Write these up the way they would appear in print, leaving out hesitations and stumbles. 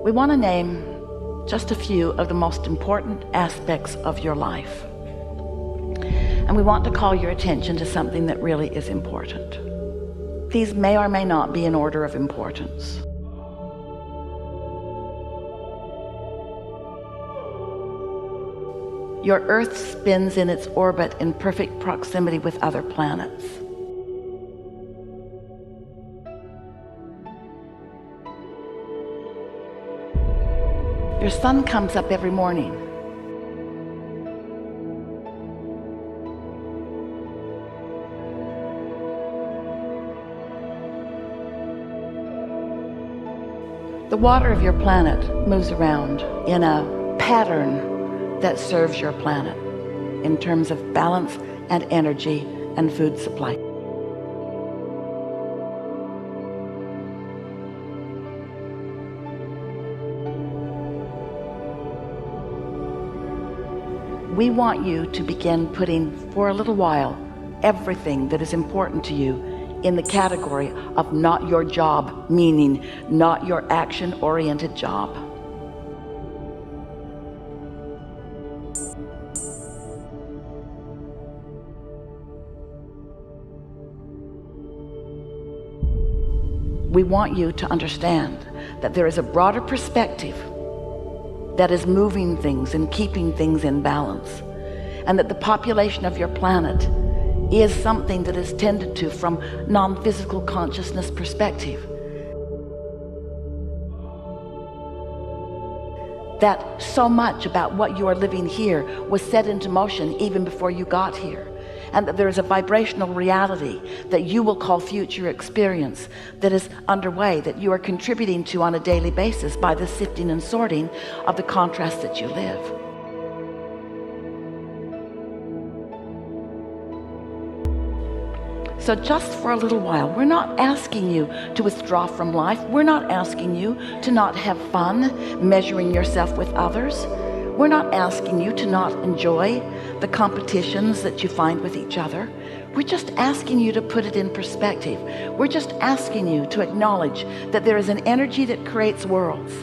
We want to name just a few of the most important aspects of your life. And we want to call your attention to something that really is important. These may or may not be in order of importance. Your Earth spins in its orbit in perfect proximity with other planets. Your sun comes up every morning. The water of your planet moves around in a pattern that serves your planet in terms of balance and energy and food supply. We want you to begin putting, for a little while, everything that is important to you in the category of not your job, meaning not your action-oriented job. We want you to understand that there is a broader perspective that is moving things and keeping things in balance, and that the population of your planet is something that is tended to from non-physical consciousness perspective. That so much about what you are living here was set into motion even before you got here, and that there is a vibrational reality that you will call future experience that is underway, that you are contributing to on a daily basis by the sifting and sorting of the contrasts that you live. So just for a little while, we're not asking you to withdraw from life. We're not asking you to not have fun measuring yourself with others. We're not asking you to not enjoy the competitions that you find with each other. We're just asking you to put it in perspective. We're just asking you to acknowledge that there is an energy that creates worlds.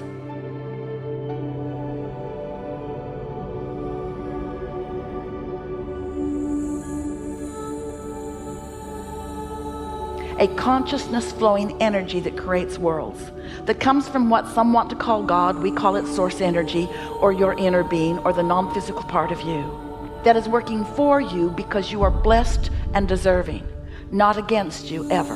A consciousness flowing energy that creates worlds, that comes from what some want to call God. We call it source energy, or your inner being, or the non-physical part of you, that is working for you because you are blessed and deserving, not against you ever.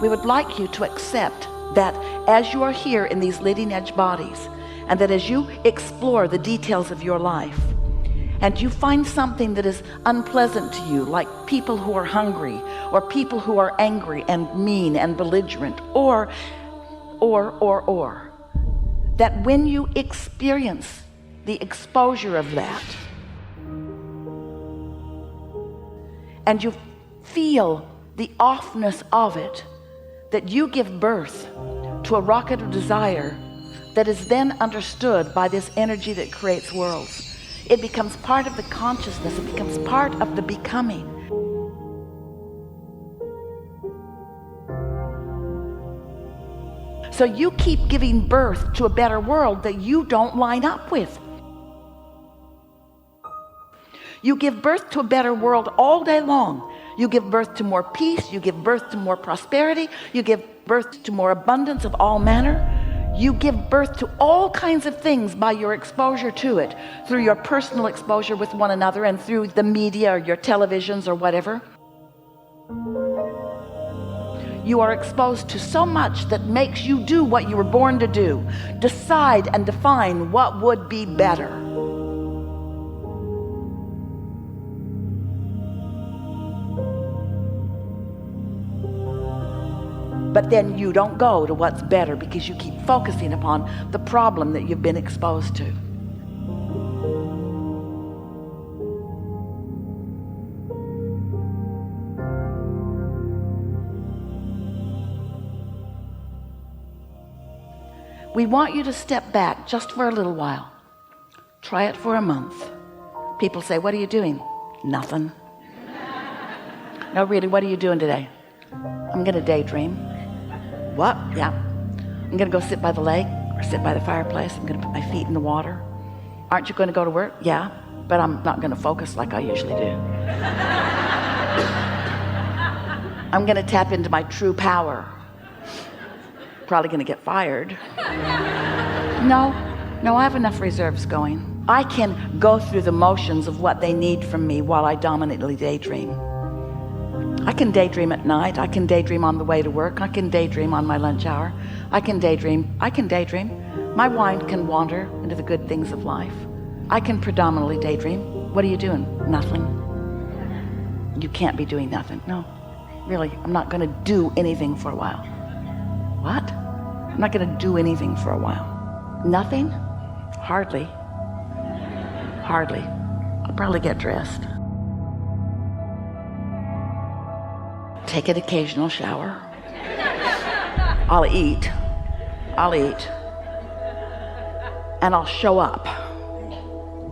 We would like you to accept that as you are here in these leading edge bodies, and that as you explore the details of your life and you find something that is unpleasant to you, like people who are hungry, or people who are angry and mean and belligerent, or that when you experience the exposure of that and you feel the offness of it, that you give birth to a rocket of desire that is then understood by this energy that creates worlds. It becomes part of the consciousness. It becomes part of the becoming. So you keep giving birth to a better world that you don't line up with. You give birth to a better world all day long. You give birth to more peace. You give birth to more prosperity. You give birth to more abundance of all manner. You give birth to all kinds of things by your exposure to it, through your personal exposure with one another and through the media or your televisions or whatever. You are exposed to so much that makes you do what you were born to do, decide and define what would be better. But then you don't go to what's better because you keep focusing upon the problem that you've been exposed to. We want you to step back just for a little while. Try it for a month. People say, "What are you doing?" "Nothing." No, really, what are you doing today? I'm gonna daydream. What? Yeah. I'm gonna go sit by the lake or sit by the fireplace. I'm gonna put my feet in the water. Aren't you gonna go to work? Yeah, but I'm not gonna focus like I usually do. I'm gonna tap into my true power. Probably gonna get fired. No, I have enough reserves going. I can go through the motions of what they need from me while I dominantly daydream. I can daydream at night. I can daydream on the way to work. I can daydream on my lunch hour. I can daydream. My mind can wander into the good things of life. I can predominantly daydream. What are you doing? Nothing. You can't be doing nothing. No, really, I'm not going to do anything for a while. What? I'm not going to do anything for a while. Nothing? Hardly. I'll probably get dressed. Take an occasional shower. I'll eat. And I'll show up.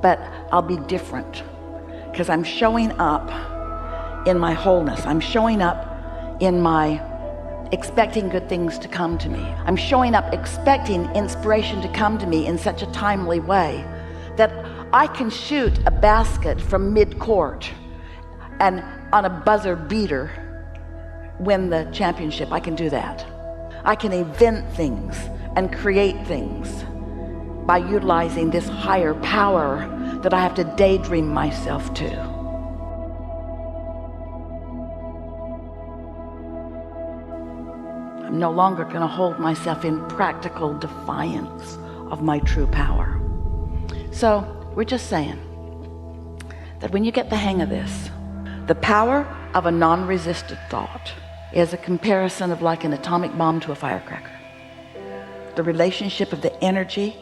But I'll be different. Because I'm showing up in my wholeness. I'm showing up in my expecting good things to come to me. I'm showing up expecting inspiration to come to me in such a timely way that I can shoot a basket from mid-court and on a buzzer beater win the championship. I can do that. I can invent things and create things by utilizing this higher power that I have to daydream myself to. I'm no longer going to hold myself in practical defiance of my true power. So we're just saying that when you get the hang of this, the power of a non-resisted thought is a comparison of like an atomic bomb to a firecracker. The relationship of the energy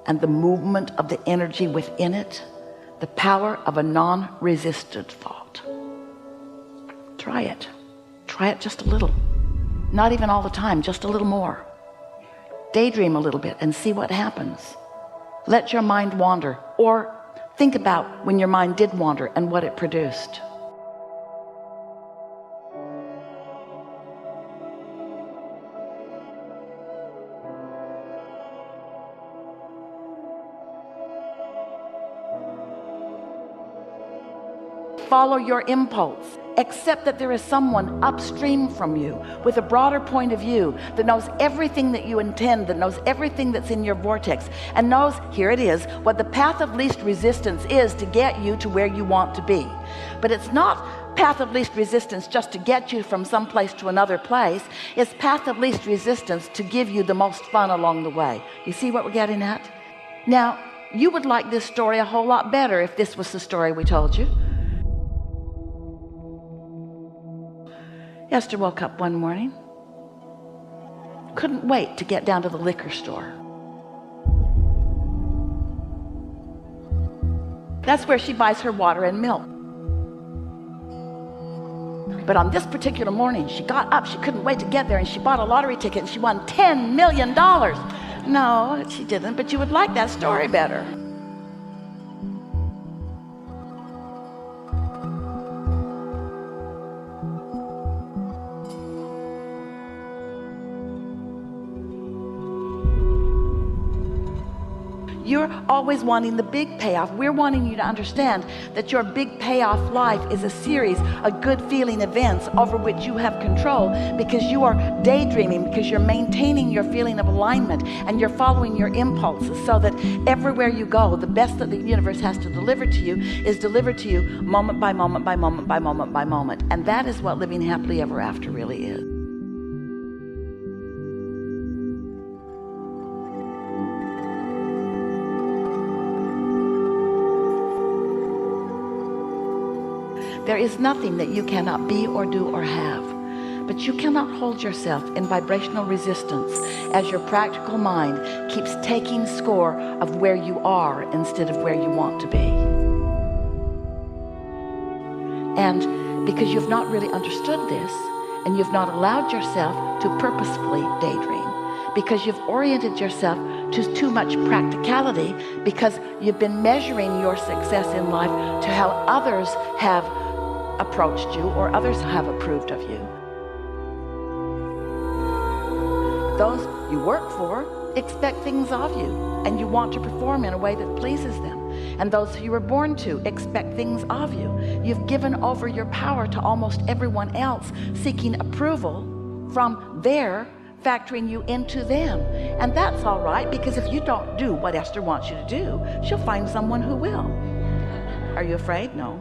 and the movement of the energy within it, the power of a non-resisted thought. Try it just a little. Not even all the time, just a little more. Daydream a little bit and see what happens. Let your mind wander, or think about when your mind did wander and what it produced. Follow your impulse. Accept that there is someone upstream from you with a broader point of view that knows everything that you intend, that knows everything that's in your vortex, and knows, here it is, what the path of least resistance is to get you to where you want to be. But it's not path of least resistance just to get you from some place to another place. It's path of least resistance to give you the most fun along the way. You see what we're getting at? Now, you would like this story a whole lot better if this was the story we told you. Esther woke up one morning, couldn't wait to get down to the liquor store. That's where she buys her water and milk. But on this particular morning, she got up, she couldn't wait to get there, and she bought a lottery ticket and she won $10 million. No, she didn't, but you would like that story better. You're always wanting the big payoff. We're wanting you to understand that your big payoff life is a series of good feeling events over which you have control, because you are daydreaming, because you're maintaining your feeling of alignment and you're following your impulses, so that everywhere you go, the best that the universe has to deliver to you is delivered to you moment by moment by moment by moment by moment. And that is what living happily ever after really is. There is nothing that you cannot be or do or have, but you cannot hold yourself in vibrational resistance as your practical mind keeps taking score of where you are instead of where you want to be. And because you've not really understood this, and you've not allowed yourself to purposefully daydream, because you've oriented yourself to too much practicality, because you've been measuring your success in life to how others have approached you or others have approved of you. Those you work for expect things of you, and you want to perform in a way that pleases them. And those who you were born to expect things of you. You've given over your power to almost everyone else, seeking approval from their factoring you into them. And that's all right, because if you don't do what Esther wants you to do, she'll find someone who will. Are you afraid? No.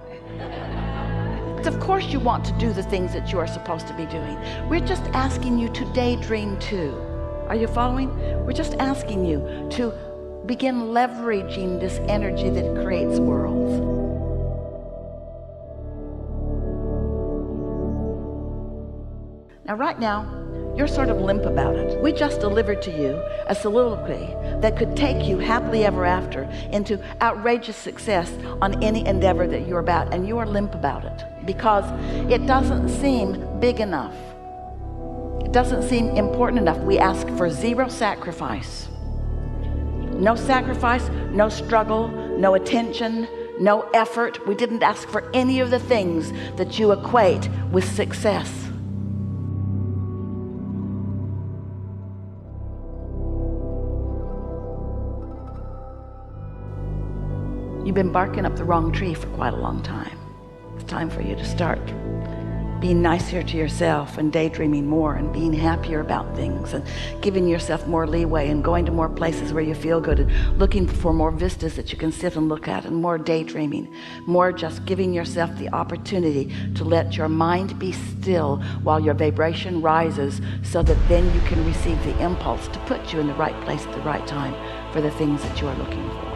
Of course you want to do the things that you are supposed to be doing. We're just asking you to daydream too. Are you following? We're just asking you to begin leveraging this energy that creates worlds. Now right now, you're sort of limp about it. We just delivered to you a soliloquy that could take you happily ever after into outrageous success on any endeavor that you're about, and you are limp about it because it doesn't seem big enough. It doesn't seem important enough. We ask for zero sacrifice. No sacrifice, no struggle, no attention, no effort. We didn't ask for any of the things that you equate with success. You've been barking up the wrong tree for quite a long time. It's time for you to start being nicer to yourself and daydreaming more and being happier about things and giving yourself more leeway and going to more places where you feel good and looking for more vistas that you can sit and look at, and more daydreaming, more just giving yourself the opportunity to let your mind be still while your vibration rises, so that then you can receive the impulse to put you in the right place at the right time for the things that you are looking for.